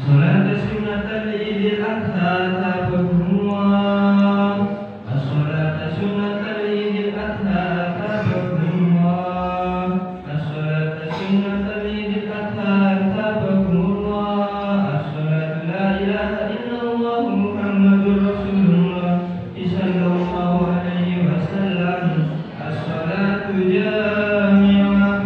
صلاة سنة العيد الأضحى تابكم الصلاة سنة العيد الأضحى تابكم الصلاة سنة العيد الأضحى تابكم الصلاة لا إله إلا الله محمد رسول الله صلى الله عليه وسلم الصلاة جامعة.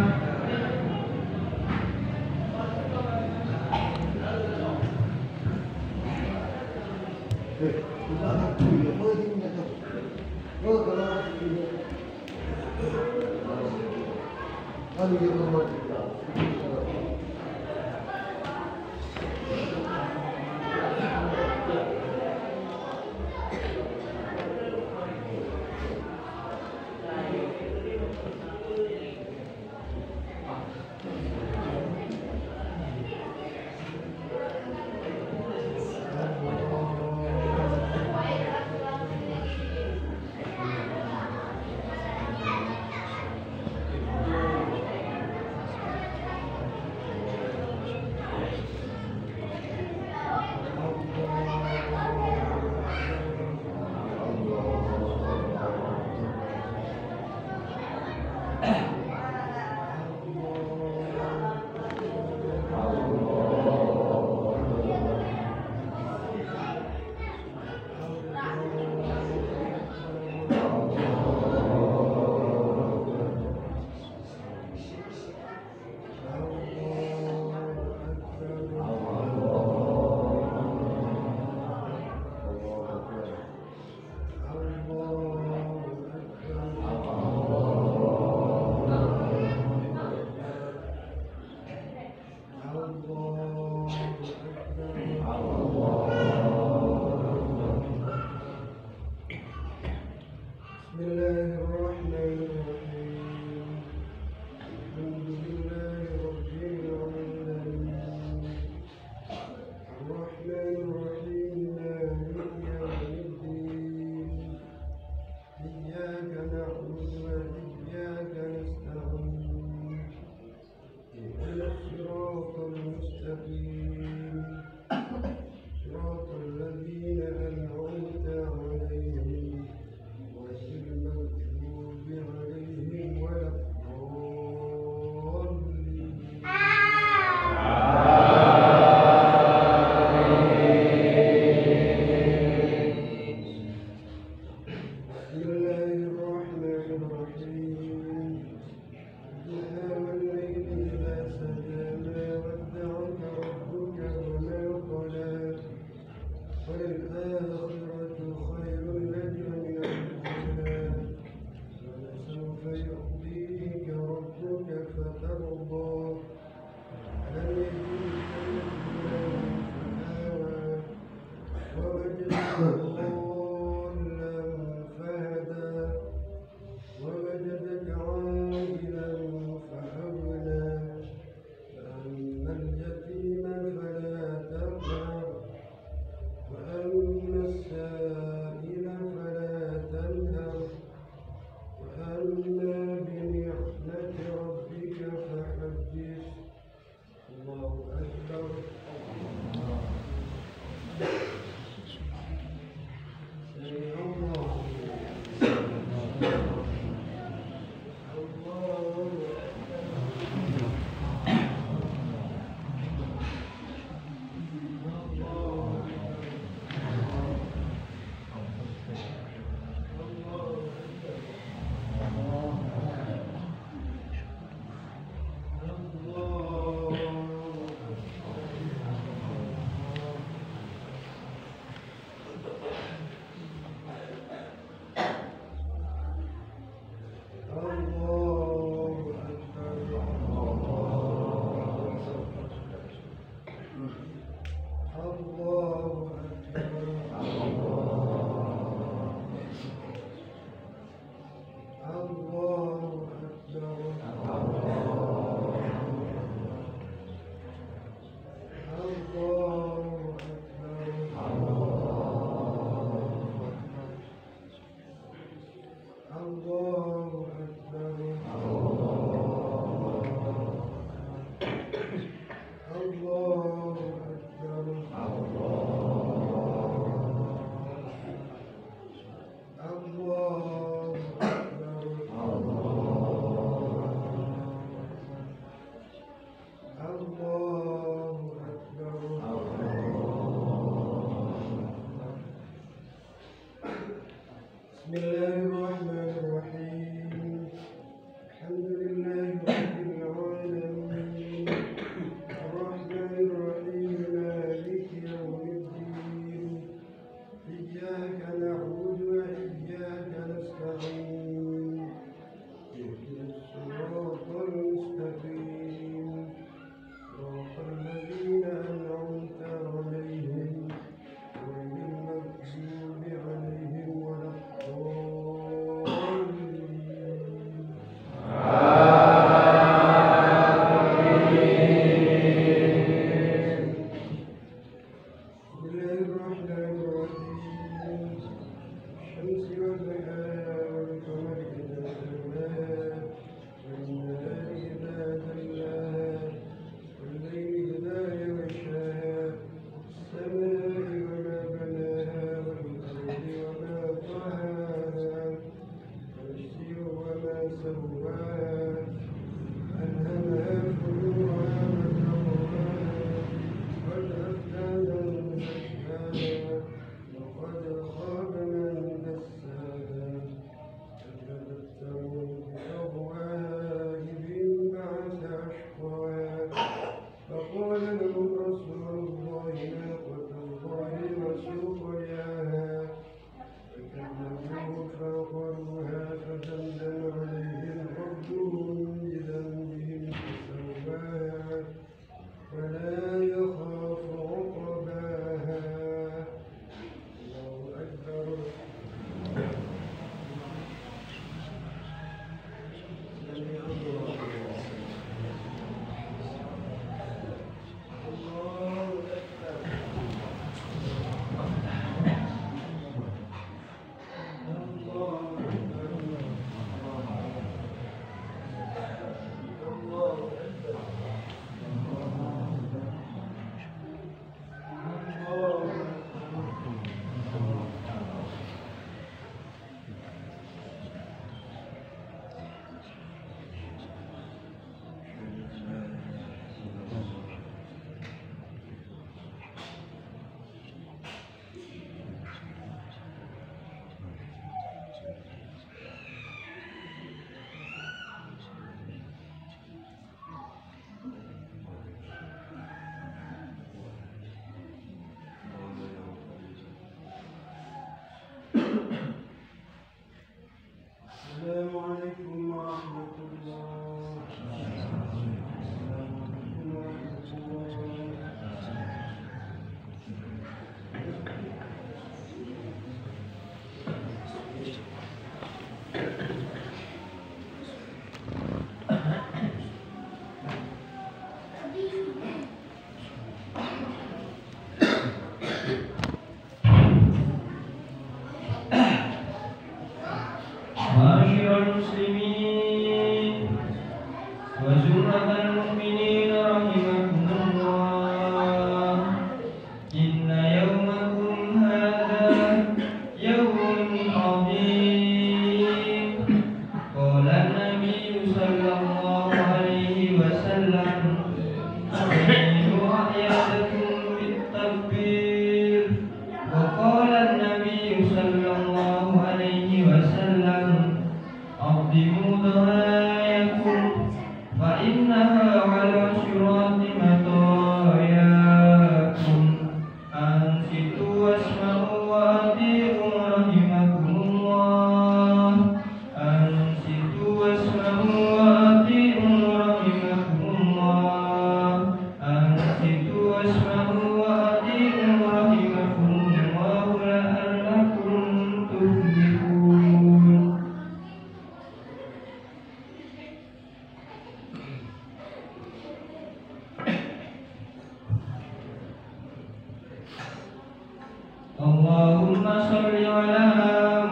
اللهم صل على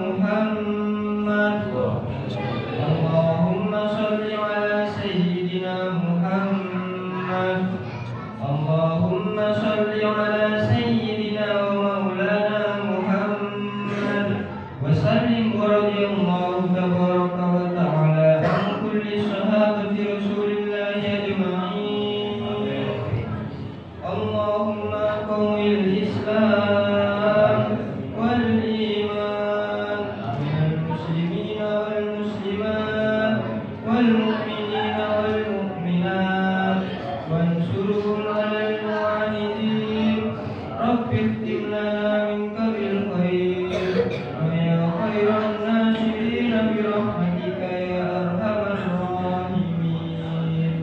محمد اللهم صل على سيدنا محمد اللهم صل على سيدنا ومولانا محمد وسلم ورضي الله تبارك وتعالى عن كل صحابة رسول الله أجمعين اللهم قوي الإسلام والإيمان من المسلمين والمسلمات والمؤمنين والمؤمنات وانصرهم على المعاندين رب اختم لنا منك بالخير ويا خير الناصرين برحمتك يا أرحم الراحمين.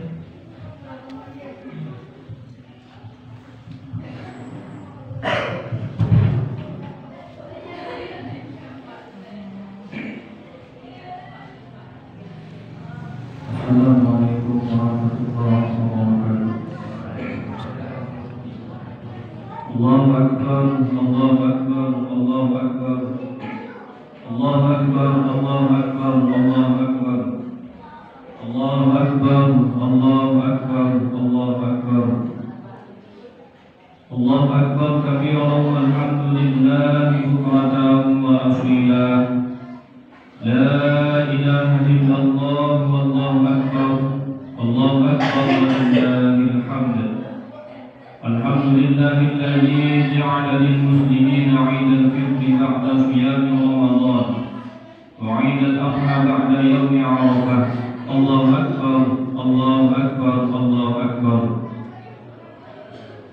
Assalamualaikum warahmatullahi wabarakatuh. Allahu Akbar, Allahu Akbar, Allahu Akbar. Allahu Akbar, Allahu Akbar, Allahu Akbar. Allahu Akbar, Allahu Akbar, Allahu Akbar. Allahu Akbar kabiran walhamdulillahi bukratan wa asila. La ilaha illallah wallahu akbar. Allahu akbar walillahil hamd. Alhamdulillahilladzi ja'ala lil muslimina 'idal fitri ba'da siyami Ramadan wa 'idal adha ba'da yaumi 'Arafah. Allahu akbar, Allahu akbar, Allahu akbar.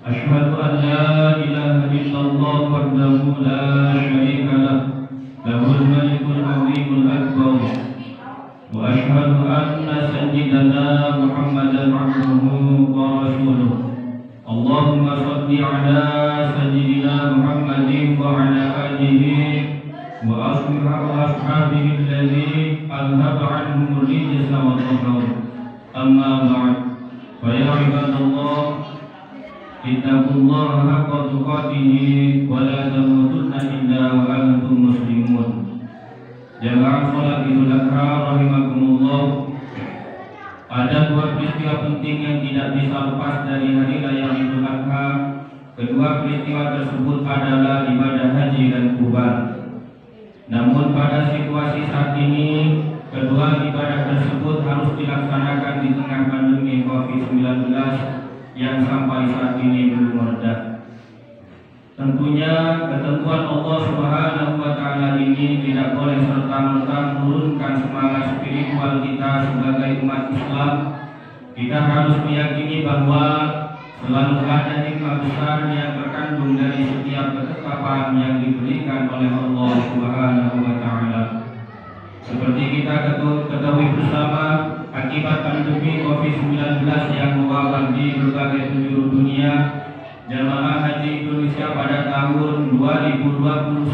Asyhadu an la ilaha illallah wahdahu la syarika lah. Lahul malikul azimul akbar. Wa asyhadu anna sayyidana Muhammadan abduhu wa rasuluh. Allahumma salli ala sayyidina Muhammadin wa ala alihi wa ashabihi alladhi alhaba anhum rijsa wa dhahar. Amma ba'd. Fa ya ibadallah ittaqullaha haqqa tuqatih wa la tamutunna illa wa antum muslimun. Jamaah salat Idul Adha rahimakumullah. Ada dua peristiwa penting yang tidak bisa lepas dari hari raya Idul Adha. Kedua peristiwa tersebut adalah ibadah haji dan kurban. Namun pada situasi saat ini, kedua ibadah tersebut harus dilaksanakan di tengah pandemi COVID-19 yang sampai saat ini belum mereda. Tentunya ketentuan Allah Subhanahu wa Ta'ala ini tidak boleh serta-merta menurunkan semangat spiritual kita sebagai umat Islam. Kita harus meyakini bahwa selalu ada hikmah besar yang terkandung dari setiap ketetapan yang diberikan oleh Allah Subhanahu wa Ta'ala. Seperti kita ketahui bersama, akibat pandemi COVID-19 yang mewabah di berbagai penjuru dunia, jamaah haji Indonesia pada tahun 2021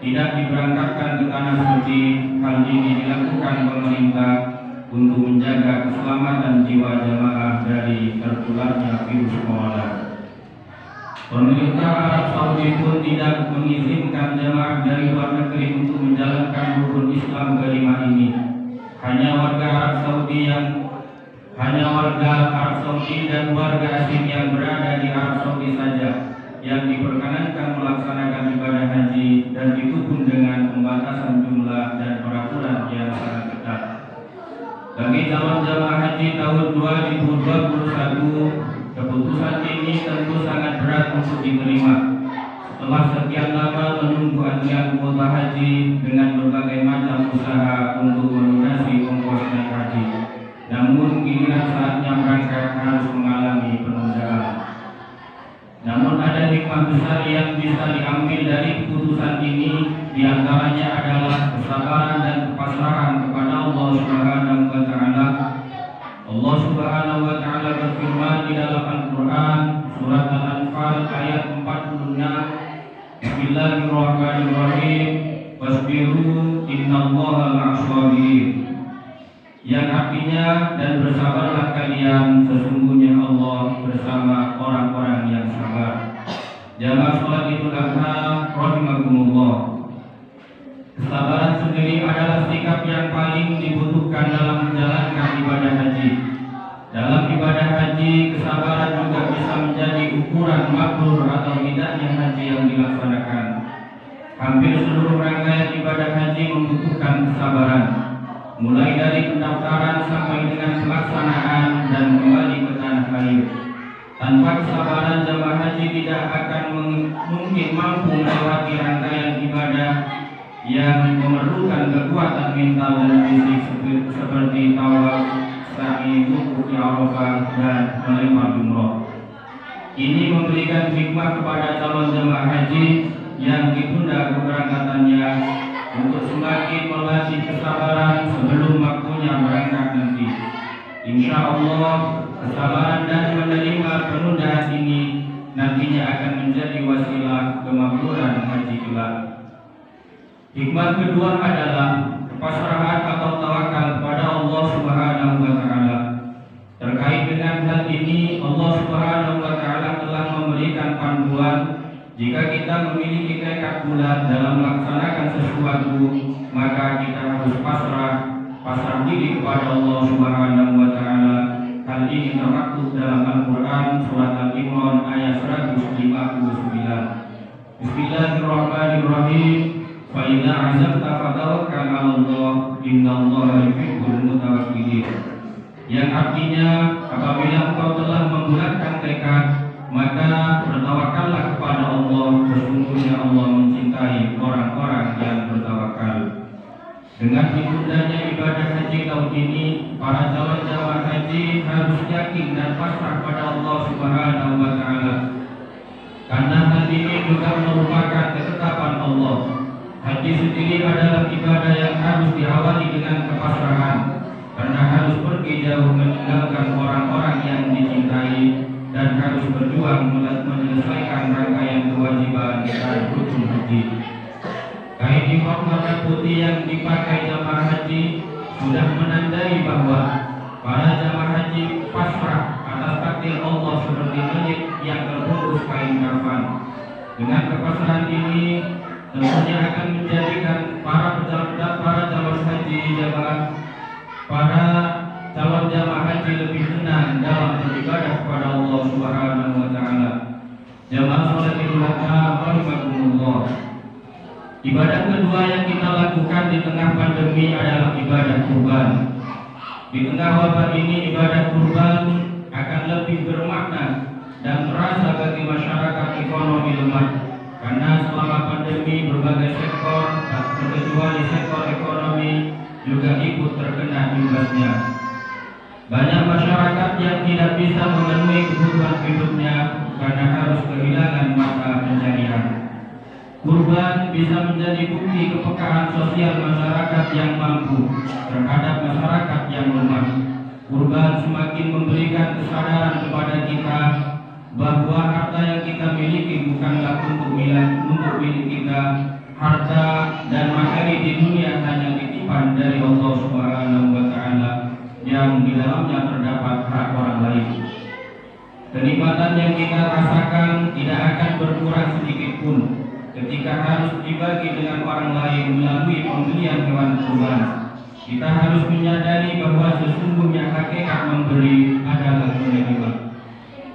tidak diberangkatkan ke tanah suci. Hal ini dilakukan pemerintah untuk menjaga keselamatan jiwa jamaah dari tertularnya virus corona. Pemerintah Arab Saudi pun tidak mengizinkan jamaah dari luar negeri untuk menjalankan rukun Islam kelima ini. Hanya warga Arab Saudi dan warga asing yang berada di Arab Saudi saja yang diperkenankan melaksanakan ibadah haji, dan itu pun dengan pembatasan jumlah dan peraturan yang sangat ketat. Bagi calon jamaah haji tahun 2021, keputusan ini tentu sangat berat untuk diterima. Setelah sekian lama menunggu antrian kuota haji dengan berbagai macam usaha untuk melunasi ongkos naik haji, namun giliran saatnya berangkat harus mengalami penundaan. Namun ada hikmah besar yang bisa diambil dari keputusan ini, diantaranya adalah kesabaran dan kepasrahan kepada Allah Subhanahu wa Ta'ala. Allah Subhanahu wa Ta'ala berfirman di dalam Al-Quran surat Al-Anfal ayat 46, Bismillahirrahmanirrahim, wasbiru innallaha ma'as-sabirin, yang artinya dan bersabarlah kalian, sesungguhnya Allah bersama orang-orang yang sabar. Jamaah sholat Idul Adha rahimakumullah. Kesabaran sendiri adalah sikap yang paling dibutuhkan dalam menjalankan ibadah haji. Dalam ibadah haji, kesabaran juga bisa menjadi ukuran mabrur atau tidaknya haji yang dilaksanakan. Hampir seluruh rangkaian ibadah haji membutuhkan kesabaran, mulai dari pendaftaran sampai dengan pelaksanaan dan kembali ke tanah air. Tanpa kesabaran, jamaah haji tidak akan mungkin mampu melewati rangkaian ibadah yang memerlukan kekuatan mental dan fisik seperti tawaf, sa'i, wukuf di Arafah, dan melempar jumroh. Ini memberikan hikmah kepada calon jamaah haji yang ditunda keberangkatannya untuk semakin melatih kesabaran sebelum waktunya berangkat nanti. Insya Allah, kesabaran dan menerima penundaan ini nantinya akan menjadi wasilah kemakmuran haji kelak. Hikmah kedua adalah pasrahan atau tawakal kepada Allah Subhanahu wa Ta'ala. Terkait dengan hal ini, Allah Subhanahu wa Ta'ala telah memberikan panduan. Jika kita memiliki tekad bulat dalam melaksanakan sesuatu, maka kita harus pasrah diri kepada Allah Subhanahu wa Ta'ala. Hal ini termaktub dalam Al-Quran surat Al-Imran ayat 159. Bismillahirrahmanirrahim. Fa idza azamta fatawakkal 'ala Allah, innallaha yuhibbul mutawakkilin. Yang artinya, apabila engkau telah membulatkan tekad, maka bertawakallah kepada Allah. Sesungguhnya Allah mencintai orang-orang yang bertawakal. Dengan ditundanya ibadah haji tahun ini, para calon jamaah haji harus yakin dan pasrah pada Allah Subhanahu wa Ta'ala. Karena hal ini juga merupakan ketetapan Allah. Haji sendiri adalah ibadah yang harus diawali dengan kepasrahan, karena harus pergi jauh meninggalkan orang-orang yang dicintai dan harus berjuang menyelesaikan rangkaian kewajiban dan rukun haji. Kain ihram warna putih yang dipakai jamaah haji sudah menandai bahwa para jamaah haji pasrah atas takdir Allah seperti mayit yang terbungkus kain kafan. Dengan kepasrahan ini tentunya akan menjadikan para calon haji calon jamaah haji lebih tenang dalam beribadah kepada Allah Subhanahu wa Ta'ala. Jamaah sholat Idul Adha rahimakumullah. Ibadah kedua yang kita lakukan di tengah pandemi adalah ibadah kurban. Di tengah wabah ini, ibadah kurban akan lebih bermakna dan terasa bagi masyarakat ekonomi lemah. Karena selama pandemi berbagai sektor, tak terkecuali sektor ekonomi, juga ikut terkena imbasnya. Banyak masyarakat yang tidak bisa memenuhi kebutuhan hidupnya karena harus kehilangan mata pencarian. Kurban bisa menjadi bukti kepekaan sosial masyarakat yang mampu terhadap masyarakat yang lemah. Kurban semakin memberikan kesadaran kepada kita bahwa harta yang kita miliki bukanlah untuk milik kita. Harta dan materi di dunia hanya titipan dari Allah Subhanahu wa Ta'ala yang di dalamnya terdapat hak orang lain. Kenikmatan yang kita rasakan tidak akan berkurang sedikit pun ketika harus dibagi dengan orang lain melalui pembelian hewan kurban. Kita harus menyadari bahwa sesungguhnya hakikat memberi adalah menerima.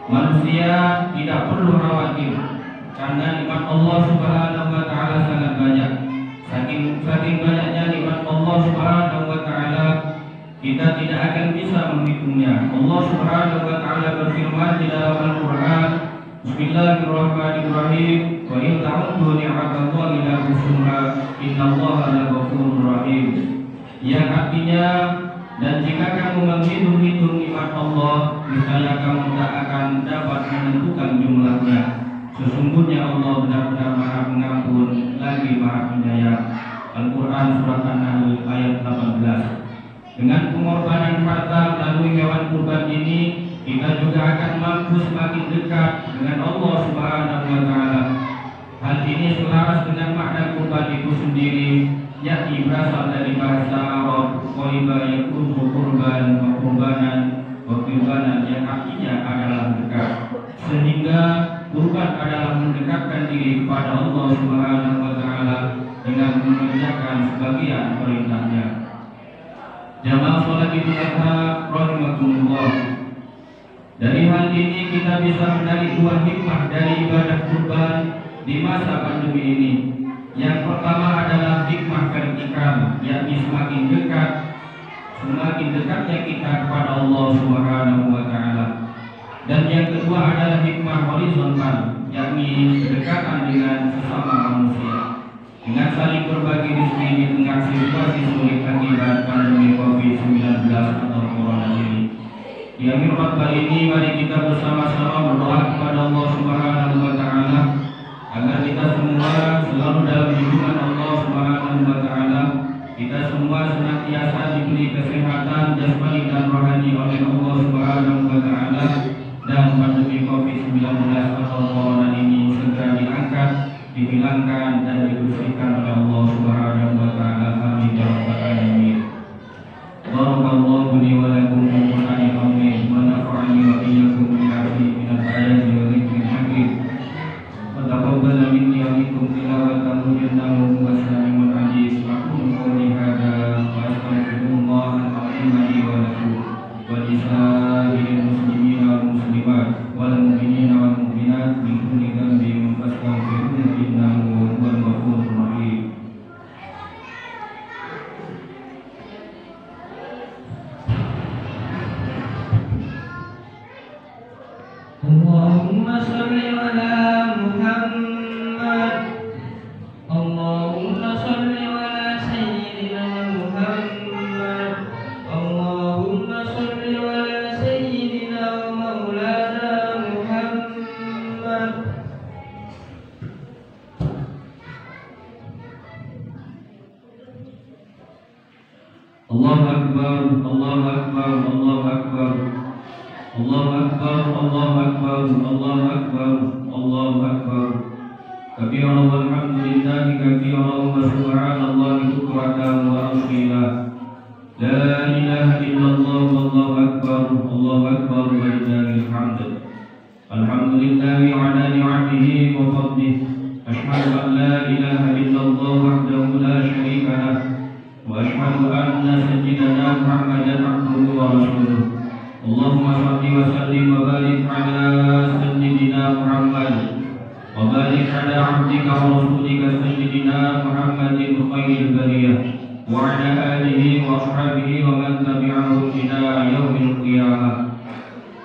Manusia tidak perlu khawatir karena nikmat Allah Subhanahu wa Ta'ala sangat banyak. Saking banyaknya nikmat Allah Subhanahu wa Ta'ala, kita tidak akan bisa menghitungnya. Allah Subhanahu wa Ta'ala berfirman di dalam Al-Quran, Bismillahirrahmanirrahim, wa in ta'uddu ni'matallahi la tuhsuha, innallaha laghafurur rahim. Yang artinya, dan jika kamu menghitung-hitung nikmat Allah, niscaya kamu tak akan dapat menentukan jumlahnya. Sesungguhnya Allah benar-benar Maha Pengampun lagi Maha Penyayang. Al-Quran Surat An-Nahl ayat 18. Dengan pengorbanan harta melalui hewan kurban ini, kita juga akan mampu semakin dekat dengan Allah Subhanahu wa Ta'ala. Hal ini selaras dengan makna kurban itu sendiri, yakni berasal dari bahasa Arab qariba yakunu qurban wa qurbanan yang artinya adalah dekat. Sehingga Kurban adalah mendekatkan diri kepada Allah Subhanahu wa taala dengan mengerjakan sebagian perintahnya. Jamaah salat Idul Adha rahimakumullah. Dari hal ini kita bisa menarik dua hikmah dari ibadah kurban di masa pandemi ini. Yang pertama adalah hikmah vertikal, yakni semakin dekatnya kita kepada Allah Subhanahu wa taala. Dan yang kedua adalah hikmah horizontal, yakni kedekatan dengan sesama manusia. Dengan saling berbagi rezeki di tengah situasi sulit akibat pandemi COVID-19 atau corona ini. Di akhir khutbah ini mari kita bersama-sama berdoa kepada Allah Subhanahu wa taala agar kita semua selalu dalam lindungan Allah Subhanahu wa taala. Kita semua senantiasa diberi kesehatan jasmani dan rohani oleh Allah Subhanahu wa taala, dan pandemi COVID-19 atau corona ini segera diangkat, dihilangkan dan dibersihkan oleh Allah Subhanahu wa taala. Amin ya rabbal alamin. Barakallahu li wa lakum fil Qur'anil azim wa nafa'ani wa iyyakum bima fihi minal ayati wa dzikril hakim. Wa taqabbal minni wa minkum tilawatan innahu huwas samiul alim. Aqulu qawli hadza wa astaghfirullah al-azim li wa lakum wa lisa'iril muslimin wal muslimat wal mu'minina wal mu'minat min kulli dhanbin fastaghfiruhu innahu huwal ghafurur rahim. Allahumma salli ala Muhammad. Allahumma salli ala Sayyidina Muhammad. Allahumma salli ala Sayyidina wa Maulana Muhammad. Allahu Akbar, Allahu Akbar, Allahu Akbar. Allahu Akbar, Allahu Akbar, Allahu Akbar, Allahu Akbar. Kabiran walhamdulillahi kabiran wa subhanallahi bukratan wa asila. La ilaha illallah wallahu akbar, Allahu akbar wa lillahil hamd. Alhamdulillahi ala ni'amihi wa fadlihi. Ashhadu an la ilaha illallah wahdahu la syarika lah. Wa ashhadu anna sayyidana Muhammadan abduhu wa rasuluh. Allahumma salli wa sallim wa barik ala sayyidina Muhammad wa barik ala abdika wa rasulika sayyidina Muhammadin khairil bariyah wa ala alihi wa ashabihi wa man tabi'ahum ila yaumil qiyamah.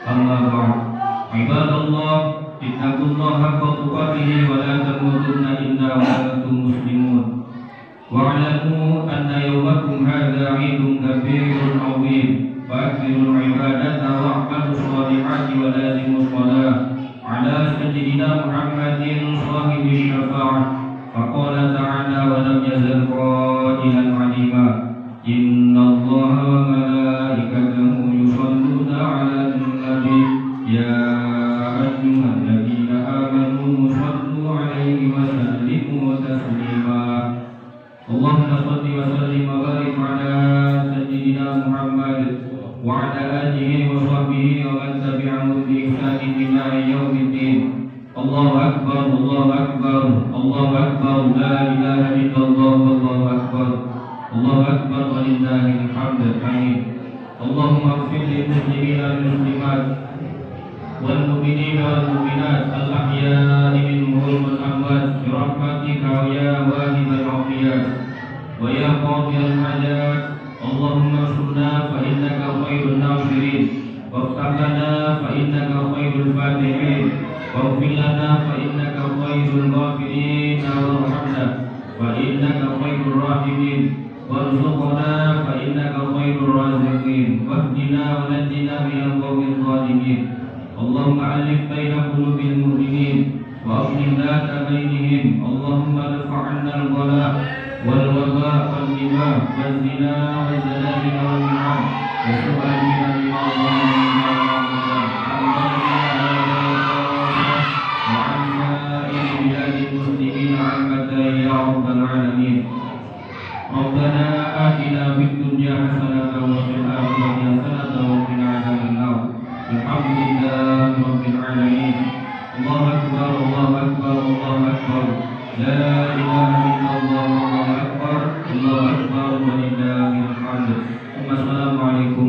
Amma ba'd. Ibadallah, ittaqullaha haqqa tuqatih wa la tamutunna illa wa antum muslimun. Wa'lamu anna yawmakum hadha 'idun kabirun 'azim. فأكثروا العبادة وأعملوا الصالحات ولازموا الصلاة على سيدنا محمد صاحب الشفاعة. فقال تعالى ولم يزل قائلا عليما إن الله وملائكته يصلون على النبي يا أيها الذين آمنوا صلوا عليه وسلموا تسليما. اللهم صل وسلم وبارك على سيدنا محمد وعلى آله وصحبه ومن تبعهم بإحسان إلى يوم الدين. الله أكبر، الله أكبر، الله أكبر، لا إله إلا الله والله أكبر، الله أكبر ولله الحمد. آمين. اللهم اغفر للمسلمين والمسلمات والمؤمنين والمؤمنات الأحياء منهم والأموات برحمتك يا واهب العافيات ويا قاضي الحاجات. اللهم انصرنا فإنك خير الناصرين، وافتح لنا فإنك خير الفاتحين، واغفر لنا فإنك خير الغافرين، وارحمنا فإنك خير الراحمين، وارزقنا فإنك خير الرازقين، واهدنا ونجنا من القوم الظالمين. اللهم ألف بين قلوب المؤمنين وأصلح ذات بينهم. اللهم ارفع عنا البلاء والوباء والدماء والزنا والزلازل والنعام وسوء الفتن ما ظهر منها وما بطن وعن سائر بلاد المسلمين عامة يا رب العالمين. ربنا آتنا في الدنيا حسنة وفي الآخرة حسنة وقنا عذاب النار. الحمد لله رب العالمين. Allahu Akbar, Allahu Akbar, Allahu Akbar. La ilaha illallah, Allahu Akbar, Allahu Akbar, walillahil hamd. Wassalamualaikum